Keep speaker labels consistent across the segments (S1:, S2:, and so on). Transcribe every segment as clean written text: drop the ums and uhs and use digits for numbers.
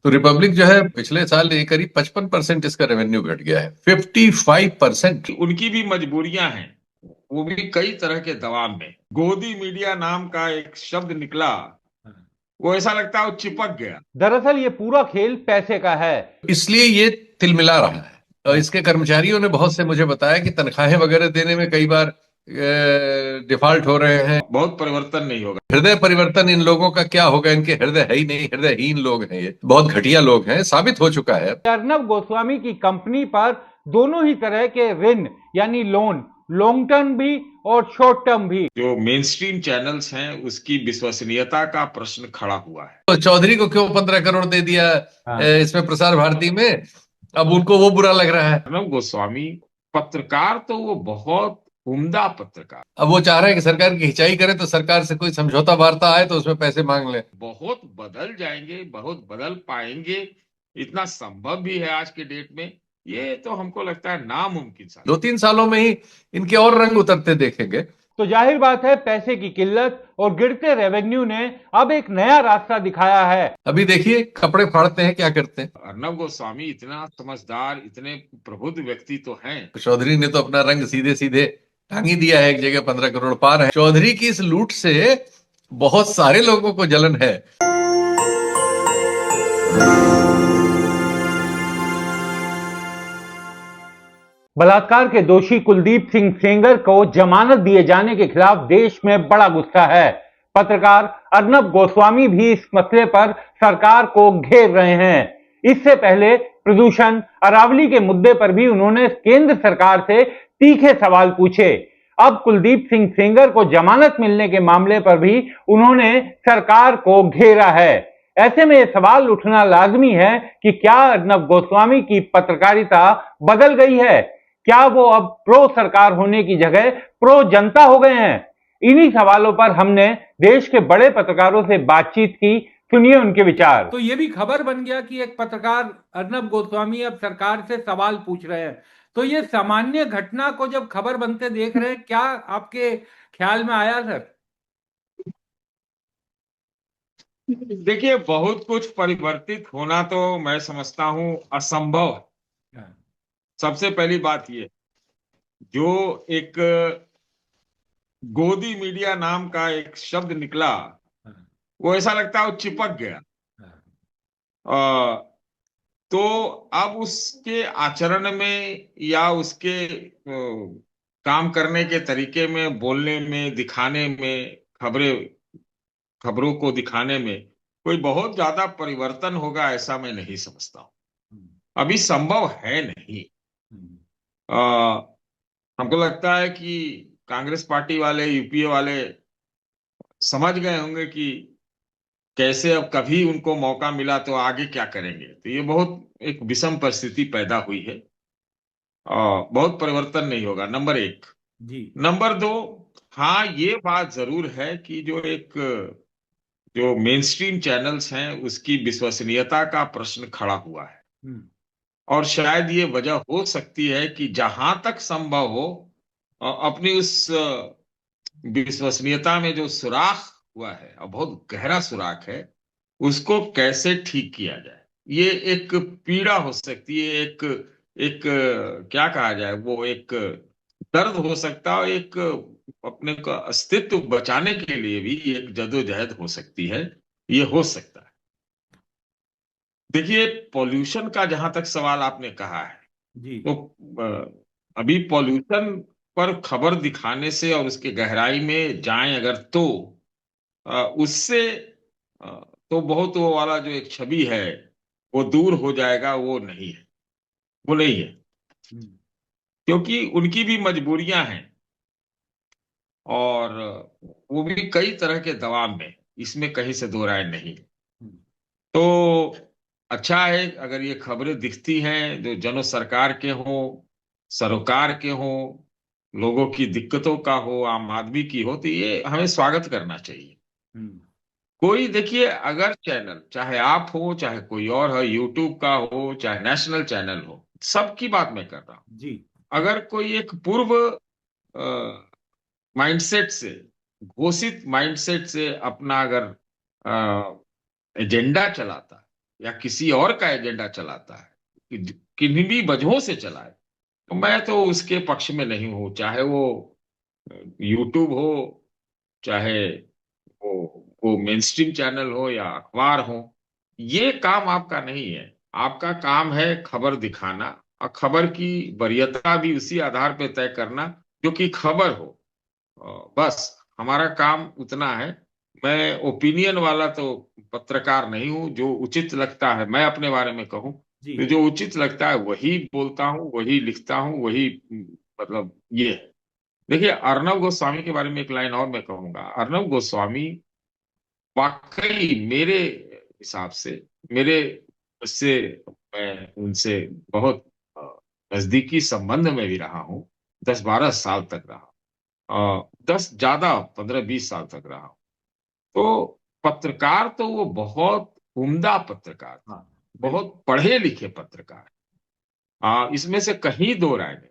S1: तो रिपब्लिक जो है पिछले साल ये करीब 55% इसका रेवेन्यू घट गया है, 55%।
S2: उनकी भी मजबूरियां हैं, वो भी कई तरह के दबाव में। गोदी मीडिया नाम का एक शब्द निकला, वो ऐसा लगता है वो चिपक गया।
S3: दरअसल ये पूरा खेल पैसे का है,
S1: इसलिए ये तिलमिला रहा है। और इसके कर्मचारियों ने बहुत से मुझे बताया कि तनख्वाहें वगैरह देने में कई बार डिफॉल्ट हो रहे हैं।
S2: बहुत परिवर्तन नहीं होगा।
S1: हृदय परिवर्तन इन लोगों का क्या होगा, इनके हृदय है ही नहीं, हृदयहीन लोग हैं, ये बहुत घटिया लोग हैं, साबित हो चुका है।
S3: अर्नब गोस्वामी की कंपनी पर दोनों ही तरह के ऋण यानी लोन, लॉन्ग टर्म भी और शॉर्ट टर्म भी।
S2: जो मेन स्ट्रीम चैनल्स हैं उसकी विश्वसनीयता का प्रश्न खड़ा हुआ है।
S1: तो चौधरी को क्यों 15 करोड़ दे दिया इसमें प्रसार भारती में, अब उनको वो बुरा लग रहा है।
S2: अर्नब गोस्वामी पत्रकार तो वो बहुत उम्दा पत्रकार,
S1: अब वो चाह रहे हैं कि सरकार की खिंचाई करे तो सरकार से कोई समझौता वार्ता आए तो उसमें पैसे मांग ले।
S2: बहुत बदल जाएंगे, बहुत बदल पाएंगे, इतना संभव भी है आज के डेट में। ये तो हमको लगता है नामुमकिन सा।
S1: 2-3 सालों में ही इनके और रंग उतरते देखेंगे।
S3: तो जाहिर बात है पैसे की किल्लत और गिरते रेवेन्यू ने अब एक नया रास्ता दिखाया है।
S1: अभी देखिए कपड़े फाड़ते हैं, क्या करते हैं।
S2: अर्नब गोस्वामी इतना समझदार, इतने प्रबुद्ध व्यक्ति तो हैं।
S1: चौधरी ने तो अपना रंग सीधे सीधे टांग ही दिया है, एक जगह 15 करोड़ पार है। चौधरी की इस लूट से बहुत सारे लोगों को जलन है।
S3: बलात्कार के दोषी कुलदीप सिंह सेंगर को जमानत दिए जाने के खिलाफ देश में बड़ा गुस्सा है। पत्रकार अर्नब गोस्वामी भी इस मसले पर सरकार को घेर रहे हैं। इससे पहले प्रदूषण, अरावली के मुद्दे पर भी उन्होंने केंद्र सरकार से तीखे सवाल पूछे। अब कुलदीप सिंह सेंगर को जमानत मिलने के मामले पर भी उन्होंने सरकार को घेरा है। ऐसे में यह सवाल उठना लाजमी है कि क्या अर्नब गोस्वामी की पत्रकारिता बदल गई है? क्या वो अब प्रो सरकार होने की जगह प्रो जनता हो गए हैं? इन्हीं सवालों पर हमने देश के बड़े पत्रकारों से बातचीत की, सुनिए उनके विचार।
S4: तो ये भी खबर बन गया कि एक पत्रकार अर्नब गोस्वामी अब सरकार से सवाल पूछ रहे हैं। तो ये सामान्य घटना को जब खबर बनते देख रहे हैं, क्या आपके ख्याल में आया सर?
S2: देखिए, बहुत कुछ परिवर्तित होना तो मैं समझता हूं असंभव है। सबसे पहली बात ये, जो एक गोदी मीडिया नाम का एक शब्द निकला, वो ऐसा लगता है वो चिपक गया। तो अब उसके आचरण में या उसके काम करने के तरीके में, बोलने में, दिखाने में, खबरों को दिखाने में कोई बहुत ज्यादा परिवर्तन होगा ऐसा मैं नहीं समझता हूं। अभी संभव है नहीं। हमको लगता है कि कांग्रेस पार्टी वाले, यूपीए वाले समझ गए होंगे कि कैसे अब कभी उनको मौका मिला तो आगे क्या करेंगे। तो ये बहुत एक विषम परिस्थिति पैदा हुई है और बहुत परिवर्तन नहीं होगा, नंबर एक।
S4: जी।
S2: नंबर दो, हाँ ये बात जरूर है कि जो मेन स्ट्रीम चैनल्स हैं उसकी विश्वसनीयता का प्रश्न खड़ा हुआ है। और शायद ये वजह हो सकती है कि जहां तक संभव हो अपनी उस विश्वसनीयता में जो सुराख हुआ है, और बहुत गहरा सुराख है, उसको कैसे ठीक किया जाए। ये एक पीड़ा हो सकती है, एक क्या कहा जाए, वो एक दर्द हो सकता है, एक अपने का अस्तित्व बचाने के लिए भी एक जदोजहद हो सकती है। ये हो सकता है। देखिए, पॉल्यूशन का जहां तक सवाल आपने कहा है,
S4: जी।
S2: तो अभी पॉल्यूशन पर खबर दिखाने से और उसके गहराई में जाएं अगर तो उससे तो बहुत वो वाला जो एक छवि है वो दूर हो जाएगा, वो नहीं है, वो नहीं है। क्योंकि उनकी भी मजबूरियां हैं और वो भी कई तरह के दबाव में, इसमें कहीं से दो राय नहीं। तो अच्छा है अगर ये खबरें दिखती हैं जो जनो सरकार के हो, सरोकार के हो, लोगों की दिक्कतों का हो, आम आदमी की हो, तो ये हमें स्वागत करना चाहिए। कोई देखिए, अगर चैनल, चाहे आप हो चाहे कोई और हो, यूट्यूब का हो चाहे नेशनल चैनल हो, सबकी बात मैं कर रहा हूं
S4: जी।
S2: अगर कोई एक पूर्व माइंडसेट से, घोषित माइंडसेट से अपना अगर एजेंडा चलाता है या किसी और का एजेंडा चलाता है, किन्हीं भी वजहों से चलाए, तो मैं तो उसके पक्ष में नहीं हूं, चाहे वो यूट्यूब हो, चाहे वो मेन स्ट्रीम चैनल हो या अखबार हो। ये काम आपका नहीं है। आपका काम है खबर दिखाना, और खबर की वरीयता भी उसी आधार पर तय करना जो कि खबर हो। बस हमारा काम उतना है। मैं ओपिनियन वाला तो पत्रकार नहीं हूं। जो उचित लगता है, मैं अपने बारे में कहूं
S4: जी।
S2: तो जो उचित लगता है वही बोलता हूं, वही लिखता हूं, वही मतलब ये है। देखिए, अर्नब गोस्वामी के बारे में एक लाइन और मैं कहूंगा। अर्नब गोस्वामी वाकई मेरे हिसाब से, मेरे उससे, मैं उनसे बहुत अ, नजदीकी संबंध में भी रहा हूं। 10-12 साल तक रहा, 15-20 साल तक रहा हूं। तो पत्रकार तो वो बहुत उम्दा पत्रकार थे,
S4: हाँ,
S2: बहुत पढ़े लिखे पत्रकार। इसमें से कहीं दो राय नहीं।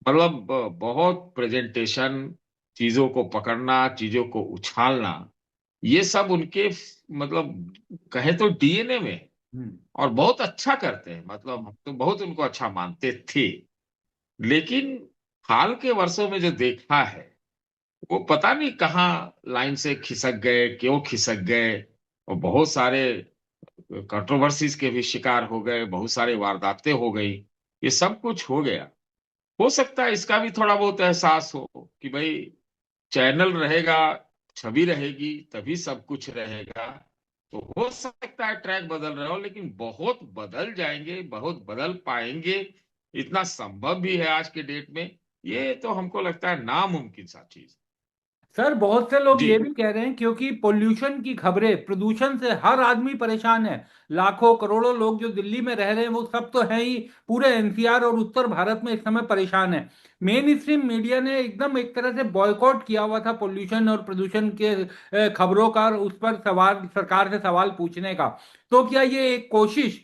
S2: मतलब बहुत प्रेजेंटेशन, चीजों को पकड़ना, चीजों को उछालना, ये सब उनके मतलब कहे तो डीएनए में है।
S4: हम्म,
S2: और बहुत अच्छा करते हैं, मतलब हम तो बहुत उनको अच्छा मानते थे। लेकिन हाल के वर्षों में जो देखा है, वो पता नहीं कहाँ लाइन से खिसक गए, क्यों खिसक गए, और बहुत सारे कंट्रोवर्सीज के भी शिकार हो गए, बहुत सारे वारदातें हो गई। ये सब कुछ हो गया। हो सकता है इसका भी थोड़ा बहुत एहसास हो कि भाई चैनल रहेगा, छवि रहेगी, तभी सब कुछ रहेगा। तो हो सकता है ट्रैक बदल रहे हो, लेकिन बहुत बदल जाएंगे, बहुत बदल पाएंगे, इतना संभव भी है आज के डेट में। ये तो हमको लगता है नामुमकिन सा चीज।
S4: सर बहुत से लोग
S2: जी।
S4: ये भी कह रहे हैं क्योंकि पोल्यूशन की खबरें, प्रदूषण से हर आदमी परेशान है। लाखों करोड़ों लोग जो दिल्ली में रह रहे हैं वो सब तो हैं ही, पूरे एनसीआर और उत्तर भारत में इस समय परेशान है। मेन स्ट्रीम मीडिया ने एकदम एक तरह से बॉयकॉट किया हुआ था पोल्यूशन और प्रदूषण के खबरों का, और उस पर सवाल, सरकार से सवाल पूछने का। तो क्या ये एक कोशिश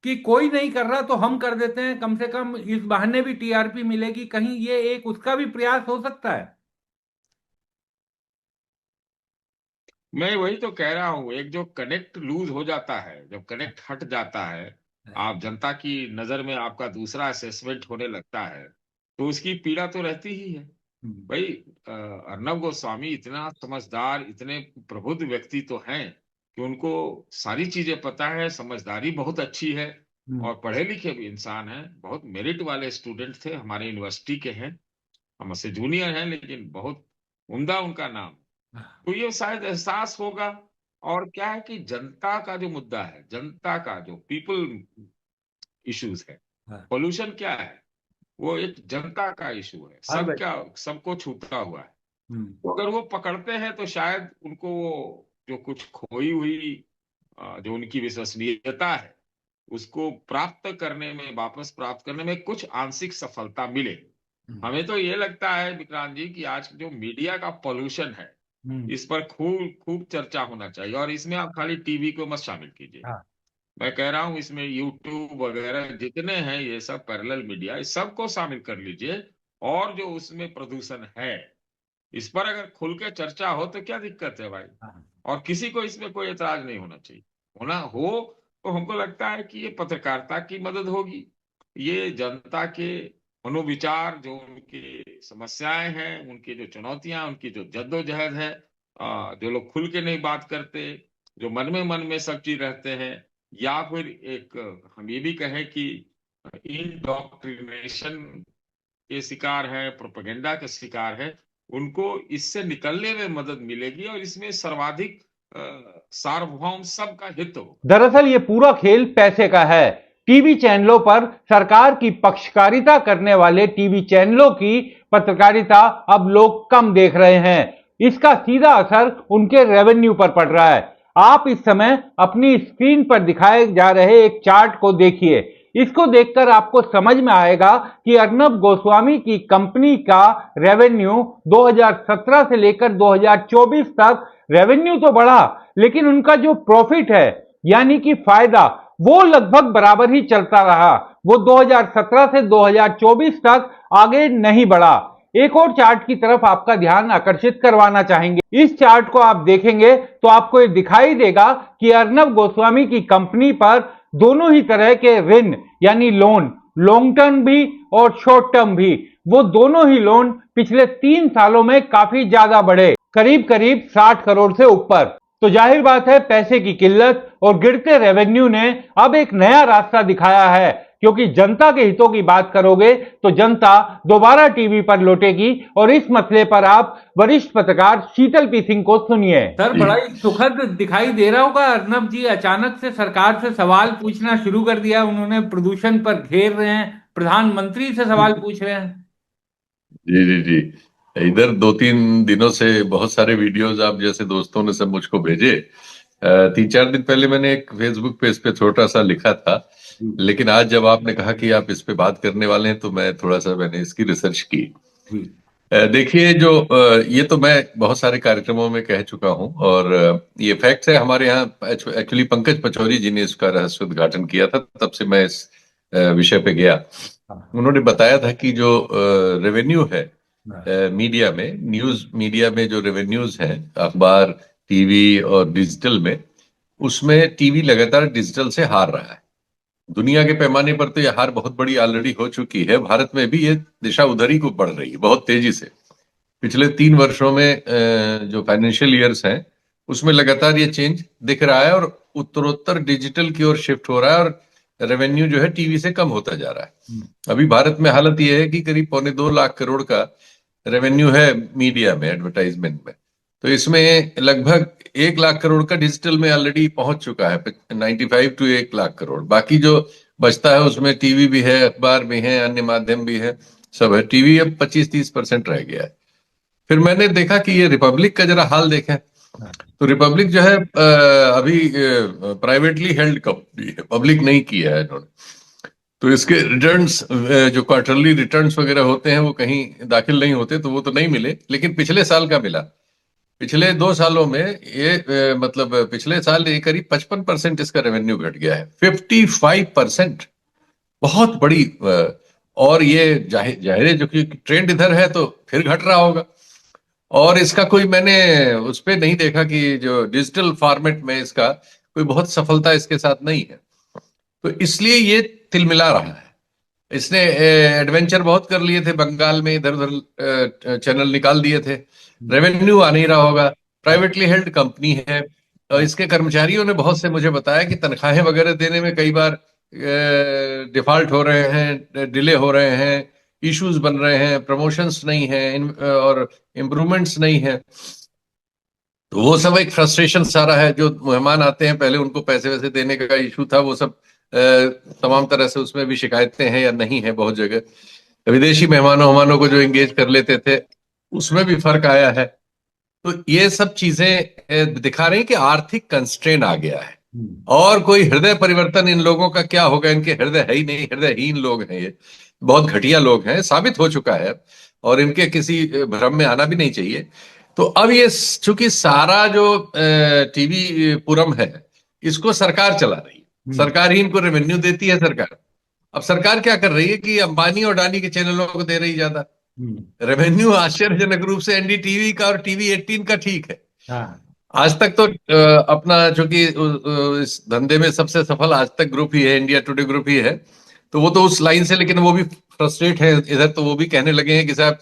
S4: कि कोई नहीं कर रहा तो हम कर देते हैं, कम से कम इस बहाने भी टीआरपी मिलेगी, कहीं ये एक उसका भी प्रयास हो सकता है?
S2: मैं वही तो कह रहा हूं, एक जो कनेक्ट लूज हो जाता है, जब कनेक्ट हट जाता है, आप जनता की नजर में आपका दूसरा असेसमेंट होने लगता है, तो उसकी पीड़ा तो रहती ही है।
S4: हम्म,
S2: भाई अर्नब गोस्वामी इतना समझदार, इतने प्रबुद्ध व्यक्ति तो हैं कि उनको सारी चीजें पता है, समझदारी बहुत अच्छी है,
S4: हम्म,
S2: और पढ़े लिखे भी इंसान हैं। बहुत मेरिट वाले स्टूडेंट थे, हमारे यूनिवर्सिटी के हैं, हमसे जूनियर हैं, लेकिन बहुत उम्दा उनका नाम। तो ये शायद एहसास होगा। और क्या है कि जनता का जो मुद्दा है, जनता का जो पीपल इश्यूज है,
S4: हाँ,
S2: पोल्यूशन क्या है, वो एक जनता का इशू है,
S4: हर
S2: सब
S4: व्यक्ति।
S2: क्या, सबको छूता हुआ है।
S4: हम्म,
S2: तो अगर वो पकड़ते हैं तो शायद उनको वो जो कुछ खोई हुई जो उनकी विश्वसनीयता है, उसको प्राप्त करने में, वापस प्राप्त करने में कुछ आंशिक सफलता मिले।
S4: हम्म,
S2: हमें तो ये लगता है विक्रांत जी कि आज जो मीडिया का पोल्यूशन है,
S4: हम्म,
S2: इस पर खूब खूब चर्चा होना चाहिए। और इसमें आप खाली टीवी को मत शामिल कीजिए।
S4: हाँ,
S2: मैं कह रहा हूं इसमें यूट्यूब वगैरह जितने हैं, ये सब पैरेलल मीडिया, इस सबको शामिल कर लीजिए। और जो उसमें प्रदूषण है, इस पर अगर खुल के चर्चा हो तो क्या दिक्कत है भाई।
S4: हाँ,
S2: और किसी को इसमें कोई एतराज नहीं होना चाहिए। होना हो तो हमको लगता है कि ये पत्रकारिता की मदद होगी। ये जनता के मनोविचार, जो उनकी समस्याएं हैं, उनकी जो चुनौतियां, उनकी जो जद्दोजहद है, जो लोग खुल के नहीं बात करते, जो मन में सब चीज रहते हैं, या फिर एक हम ये भी कहें कि इंडोक्ट्रिनेशन के शिकार है, प्रोपेगेंडा के शिकार है, उनको इससे निकलने में मदद मिलेगी, और इसमें सर्वाधिक सार्वभौम सबका हित हो।
S3: दरअसल ये पूरा खेल पैसे का है। टीवी चैनलों पर सरकार की पक्षकारिता करने वाले टीवी चैनलों की पत्रकारिता अब लोग कम देख रहे हैं। इसका सीधा असर उनके रेवेन्यू पर पड़ रहा है। आप इस समय अपनी स्क्रीन पर दिखाए जा रहे एक चार्ट को देखिए। इसको देखकर आपको समझ में आएगा कि अर्नब गोस्वामी की कंपनी का रेवेन्यू 2017 से लेकर 2024 तक रेवेन्यू तो बढ़ा, लेकिन उनका जो प्रॉफिट है यानी कि फायदा, वो लगभग बराबर ही चलता रहा। वो 2017 से 2024 तक आगे नहीं बढ़ा। एक और चार्ट की तरफ आपका ध्यान आकर्षित करवाना चाहेंगे। इस चार्ट को आप देखेंगे तो आपको ये दिखाई देगा कि अर्नब गोस्वामी की कंपनी पर दोनों ही तरह के ऋण यानी लोन, लॉन्ग टर्म भी और शॉर्ट टर्म भी, वो दोनों ही लोन पिछले 3 सालों में काफी ज्यादा बढ़े, करीब करीब 60 करोड़ से ऊपर। तो जाहिर बात है पैसे की किल्लत और गिरते रेवेन्यू ने अब एक नया रास्ता दिखाया है, क्योंकि जनता के हितों की बात करोगे तो जनता दोबारा टीवी पर लौटेगी। और इस मसले पर आप वरिष्ठ पत्रकार शीतल पी सिंह को सुनिए।
S4: सर, बड़ा ही सुखद दिखाई दे रहा होगा, अर्नब जी अचानक से सरकार से सवाल पूछना शुरू कर दिया। उन्होंने प्रदूषण पर घेर रहे हैं, प्रधानमंत्री से सवाल पूछ रहे हैं।
S1: जी जी जी। इधर 2-3 दिनों से बहुत सारे वीडियोस आप जैसे दोस्तों ने सब मुझको भेजे। 3-4 दिन पहले मैंने एक फेसबुक पेज पे छोटा सा लिखा था, लेकिन आज जब आपने कहा कि आप इस पे बात करने वाले हैं तो मैं थोड़ा सा मैंने इसकी रिसर्च की। देखिए जो ये तो मैं बहुत सारे कार्यक्रमों में कह चुका हूं और ये फैक्ट है। हमारे यहाँ एक्चुअली पंकज पचौरी जी ने इसका रहस्य उद्घाटन किया था, तब से मैं इस विषय पे गया। उन्होंने बताया था कि जो रेवेन्यू है मीडिया में, न्यूज मीडिया में जो रेवेन्यूज हैं अखबार, टीवी और डिजिटल में, उसमें टीवी लगातार डिजिटल से हार रहा है। दुनिया के पैमाने पर तो यह हार बहुत बड़ी ऑलरेडी हो चुकी है। भारत में भी ये दिशा उधर ही को बढ़ रही है बहुत तेजी से। पिछले 3 वर्षों में जो फाइनेंशियल ईयर्स हैं उसमें लगातार ये चेंज दिख रहा है और उत्तरोत्तर डिजिटल की ओर शिफ्ट हो रहा है और रेवेन्यू जो है टीवी से कम होता जा रहा है। अभी भारत में हालत यह है कि करीब 2.25 करोड़ का रेवेन्यू है मीडिया में, एडवर्टाइजमेंट में। तो इसमें लगभग 1 लाख करोड़ का डिजिटल में ऑलरेडी पहुंच चुका है, 95 to 1 लाख करोड़। बाकी जो बचता है उसमें टीवी भी है, अखबार भी है, अन्य माध्यम भी है, सब है। टीवी अब 25-30% रह गया है। फिर मैंने देखा कि ये रिपब्लिक का जरा हाल देखें तो रिपब्लिक जो है अभी प्राइवेटली हेल्ड कंपनी है, पब्लिक नहीं किया है इन्होंने। तो इसके रिटर्न्स जो क्वार्टरली रिटर्न्स वगैरह होते हैं वो कहीं दाखिल नहीं होते, तो वो तो नहीं मिले, लेकिन पिछले साल का मिला। पिछले 2 सालों में ये मतलब पिछले साल ये करीब 55% इसका रेवेन्यू घट गया है, 55%। बहुत बड़ी और ये जाहिर है जो कि ट्रेंड इधर है तो फिर घट रहा होगा। और इसका कोई मैंने उस पर नहीं देखा कि जो डिजिटल फॉर्मेट में इसका कोई बहुत सफलता इसके साथ नहीं है, तो इसलिए ये तिलमिला रहा है। इसने एडवेंचर बहुत कर लिए थे बंगाल में, इधर उधर चैनल निकाल दिए थे, रेवेन्यू आ नहीं रहा होगा। प्राइवेटली हेल्ड कंपनी है और इसके कर्मचारियों ने बहुत से मुझे बताया कि तनख्वाहें वगैरह देने में कई बार डिफॉल्ट हो रहे हैं, डिले हो रहे हैं, इश्यूज बन रहे हैं, प्रमोशंस नहीं है और इम्प्रूवमेंट्स नहीं है। तो वो सब एक फ्रस्ट्रेशन सारा है। जो मेहमान आते हैं पहले उनको पैसे वैसे देने का इशू था, वो सब तमाम तरह से उसमें भी शिकायतें हैं या नहीं है। बहुत जगह विदेशी मेहमानों को जो एंगेज कर लेते थे उसमें भी फर्क आया है। तो ये सब चीजें दिखा रही कि आर्थिक कंस्ट्रेन आ गया है और कोई हृदय परिवर्तन इन लोगों का क्या होगा। इनके हृदय है ही नहीं, हृदयहीन लोग हैं, ये बहुत घटिया लोग हैं, साबित हो चुका है और इनके किसी भ्रम में आना भी नहीं चाहिए। तो अब ये चूंकि सारा जो टीवी पुरम है इसको सरकार चला रही है, सरकार ही इनको रेवेन्यू देती है। सरकार अब सरकार क्या कर रही है कि अंबानी और अडानी के चैनलों को दे रही ज्यादा रेवेन्यू। आश्चर्यजनक रूप से एनडीटीवी का और टीवी 18 का ठीक है। आज तक तो अपना चूंकि इस धंधे में सबसे सफल आज तक ग्रुप ही है, इंडिया टुडे ग्रुप ही है, तो वो तो उस लाइन से, लेकिन वो भी फ्रस्ट्रेट है इधर। तो वो भी कहने लगे हैं कि साहब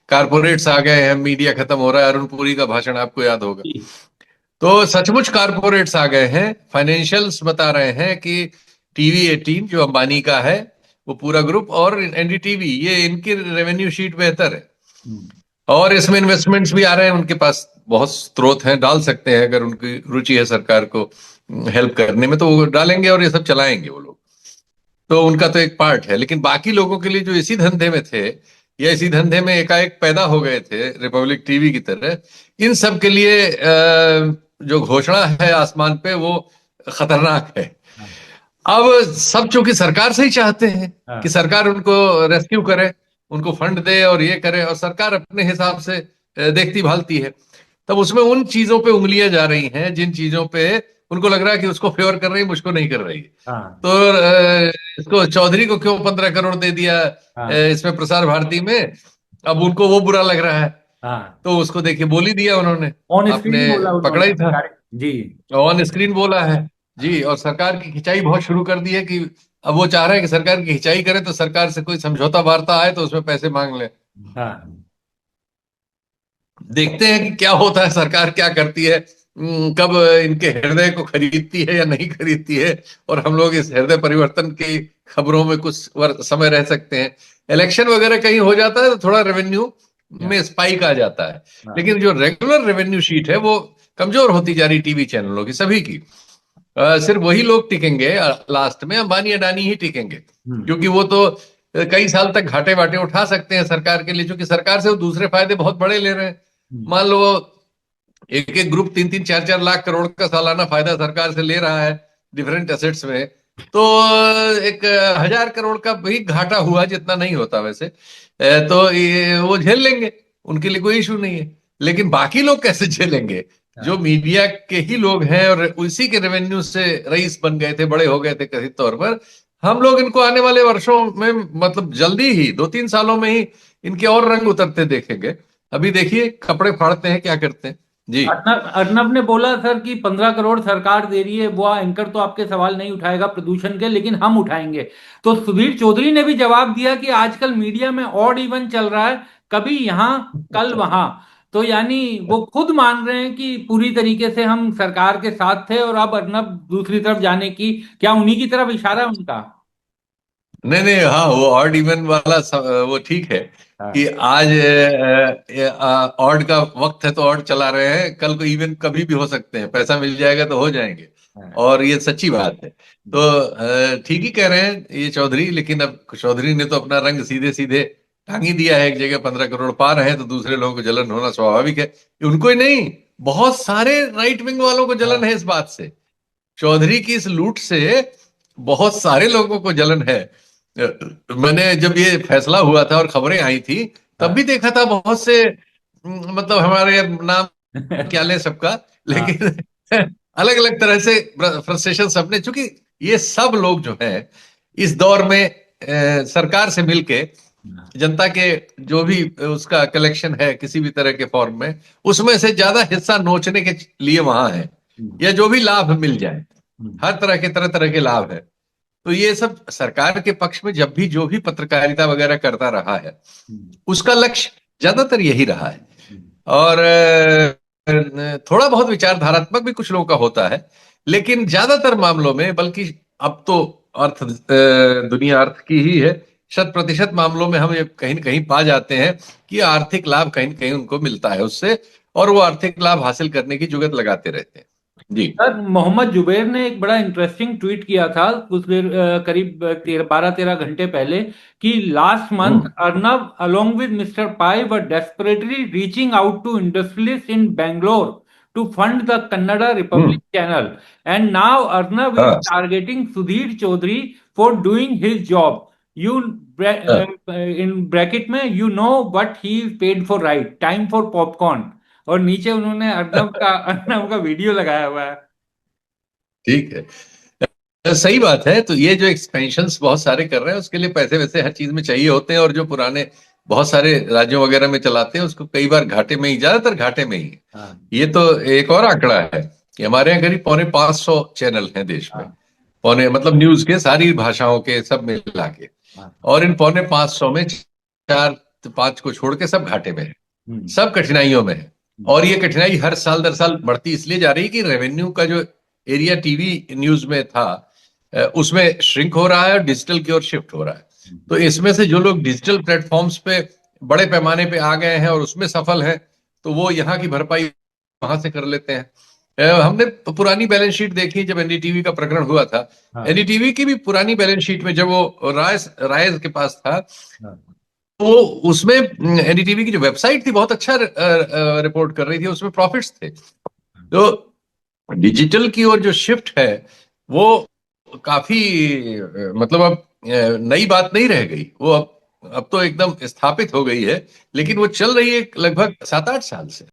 S1: कारपोरेट्स आ गए हैं, मीडिया खत्म हो रहा है। अरुण पुरी का भाषण आपको याद होगा। तो सचमुच कारपोरेट्स आ गए हैं। फाइनेंशियल्स बता रहे हैं कि टीवी 18 जो अंबानी का है वो पूरा ग्रुप और एनडीटीवी, ये इनकी रेवेन्यू शीट बेहतर है और इसमें इन्वेस्टमेंट्स भी आ रहे हैं। उनके पास बहुत स्रोत हैं, डाल सकते हैं अगर उनकी रुचि है सरकार को हेल्प करने में, तो वो डालेंगे और ये सब चलाएंगे वो लोग। तो उनका तो एक पार्ट है। लेकिन बाकी लोगों के लिए जो इसी धंधे में थे या इसी धंधे में एकाएक पैदा हो गए थे रिपब्लिक टीवी की तरह, इन सब के लिए जो घोषणा है आसमान पे वो खतरनाक है। अब सब चूंकि सरकार से ही चाहते हैं कि सरकार उनको रेस्क्यू करे, उनको फंड दे और ये करे, और सरकार अपने हिसाब से देखती भालती है, तब उसमें उन चीजों पे उंगलियां जा रही हैं जिन चीजों पे उनको लग रहा है कि उसको फेवर कर रही है, मुझको नहीं कर रही। तो इसको चौधरी को क्यों 15 करोड़ दे दिया इसमें प्रसार भारती में, अब उनको वो बुरा लग रहा है,
S4: हाँ,
S1: तो उसको देखिए बोल ही दिया उन्होंने,
S4: ऑन
S1: आपने
S4: स्क्रीन बोला
S1: पकड़ा
S4: उन्होंने
S1: ही था,
S4: जी।
S1: ऑन स्क्रीन बोला है जी।
S4: हाँ,
S1: और सरकार की खिंचाई बहुत शुरू कर दी है कि अब वो चाह रहे हैं कि सरकार की खिंचाई करे तो सरकार से कोई समझौता वार्ता आए तो उसमें पैसे मांग ले।
S4: हाँ,
S1: देखते हैं कि क्या होता है, सरकार क्या करती है, कब इनके हृदय को खरीदती है या नहीं खरीदती है, और हम लोग इस हृदय परिवर्तन की खबरों में कुछ समय रह सकते हैं। इलेक्शन वगैरह कहीं हो जाता है तो थोड़ा रेवेन्यू में स्पाइक आ जाता है,
S4: हाँ,
S1: लेकिन जो रेगुलर रेवेन्यू शीट है वो कमजोर होती जा रही, टीवी चैनलों की सभी की। सिर्फ वही लोग टिकेंगे, लास्ट में अंबानी अडानी ही टिकेंगे, क्योंकि वो तो कई साल तक घाटे वाटे उठा सकते हैं सरकार के लिए, क्योंकि सरकार से वो दूसरे फायदे बहुत बड़े ले रहे हैं। मान लो एक एक ग्रुप 3-3, 4-4 लाख करोड़ का सालाना फायदा सरकार से ले रहा है डिफरेंट एसेट्स में, तो एक 1,000 करोड़ का भी घाटा हुआ, जितना नहीं होता वैसे, तो ये वो झेल लेंगे, उनके लिए कोई इशू नहीं है। लेकिन बाकी लोग कैसे झेलेंगे, जो
S4: हाँ,
S1: मीडिया के ही लोग हैं और उसी के रेवेन्यू से रईस बन गए थे, बड़े हो गए थे कथित तौर पर। हम लोग इनको आने वाले वर्षों में, मतलब जल्दी ही 2-3 सालों में ही इनके और रंग उतरते देखेंगे। अभी देखिए कपड़े फाड़ते हैं, क्या करते हैं जी।
S4: अर्नब अर्नब ने बोला सर कि 15 करोड़ सरकार दे रही है, वो एंकर तो आपके सवाल नहीं उठाएगा प्रदूषण के, लेकिन हम उठाएंगे। तो सुधीर चौधरी ने भी जवाब दिया कि आजकल मीडिया में ऑड इवन चल रहा है, कभी यहाँ कल वहां। तो यानी वो खुद मान रहे हैं कि पूरी तरीके से हम सरकार के साथ थे और अब अर्नब दूसरी तरफ जाने की, क्या उन्हीं की तरफ इशारा है उनका?
S1: नहीं नहीं, हाँ वो ऑड इवन वाला वो ठीक है कि
S4: हाँ,
S1: आज ऑड का वक्त है तो ऑड चला रहे हैं, कल को इवन कभी भी हो सकते हैं, पैसा मिल जाएगा तो हो जाएंगे।
S4: हाँ,
S1: और ये सच्ची बात है। तो ठीक ही कह रहे हैं ये चौधरी, लेकिन अब चौधरी ने तो अपना रंग सीधे सीधे टांग ही दिया है। एक जगह 15 करोड़ पा रहे हैं तो दूसरे लोगों को जलन होना स्वाभाविक है। उनको ही नहीं, बहुत सारे राइट विंग वालों को जलन
S4: हाँ,
S1: है इस बात से, चौधरी की इस लूट से बहुत सारे लोगों को जलन है। मैंने जब ये फैसला हुआ था और खबरें आई थी, तब भी
S4: हाँ,
S1: देखा था बहुत से, मतलब हमारे नाम क्या ले सबका,
S4: हाँ,
S1: लेकिन अलग अलग तरह से फ्रस्ट्रेशन सबने, चूंकि ये सब लोग जो है इस दौर में सरकार से मिलके जनता के जो भी उसका कलेक्शन है किसी भी तरह के फॉर्म में, उसमें से ज्यादा हिस्सा नोचने के लिए वहां है, या जो भी लाभ मिल जाए, हर तरह तरह के लाभ है। तो ये सब सरकार के पक्ष में जब भी जो भी पत्रकारिता वगैरह करता रहा है, उसका लक्ष्य ज्यादातर यही रहा है। और थोड़ा बहुत विचारधारात्मक भी कुछ लोगों का होता है, लेकिन ज्यादातर मामलों में, बल्कि अब तो अर्थ दुनिया अर्थ की ही है, 100% मामलों में हम ये कहीं न कहीं पा जाते हैं कि आर्थिक लाभ कहीं न कहीं उनको मिलता है उससे, और वो आर्थिक लाभ हासिल करने की जुगत लगाते रहते हैं जी।
S4: सर, मोहम्मद जुबैर ने एक बड़ा इंटरेस्टिंग ट्वीट किया था कुछ देर करीब 12-13 घंटे पहले कि last month
S1: hmm.
S4: Arnab along with Mr. Pai were desperately reaching out to industrialists in Bangalore to fund the Kannada
S1: hmm.
S4: Republic channel, and now Arnab is
S1: हाँ
S4: targeting Sudhir Chaudhary for doing his job. You
S1: हाँ,
S4: in bracket में you know what he is paid for, right? Time for popcorn. और नीचे उन्होंने अर्नब का video लगाया हुआ है।
S1: ठीक है। सही बात है। तो ये जो एक्सपेंशंस बहुत सारे कर रहे हैं, उसके लिए पैसे वैसे हर चीज में चाहिए होते हैं, और जो पुराने बहुत सारे राज्यों वगैरह में चलाते हैं उसको कई बार घाटे में ही, ज्यादातर घाटे में ही।
S4: हाँ,
S1: ये तो एक और आंकड़ा है कि हमारे यहाँ करीब 450 चैनल हैं देश में,
S4: हाँ,
S1: पौने मतलब न्यूज के सारी भाषाओं के सब मिला के,
S4: हाँ,
S1: और इन 450 में 4-5 को छोड़ के सब घाटे में है,
S4: हम्म,
S1: सब कठिनाइयों में है।
S4: हम्म,
S1: और ये कठिनाई हर साल दर साल बढ़ती इसलिए जा रही है कि रेवेन्यू का जो एरिया टीवी न्यूज में था, उसमें श्रिंक हो रहा है और डिजिटल की ओर शिफ्ट हो रहा है। तो इसमें से जो लोग डिजिटल प्लेटफॉर्म्स पे बड़े पैमाने पे आ गए हैं और उसमें सफल हैं, तो वो यहाँ की भरपाई वहां से कर लेते हैं। हमने पुरानी बैलेंस शीट देखी जब एनडीटीवी का प्रकरण हुआ था।
S4: हाँ,
S1: एनडीटीवी की भी पुरानी बैलेंस शीट में जब वो रायज के पास था,
S4: हाँ,
S1: तो उसमें एनडीटीवी की जो वेबसाइट थी बहुत अच्छा रिपोर्ट कर रही थी, उसमें प्रॉफिट्स थे। तो डिजिटल की ओर जो शिफ्ट है वो काफी मतलब अब नई बात नहीं रह गई, वो अब तो एकदम स्थापित हो गई है, लेकिन वो चल रही है लगभग 7-8 साल से।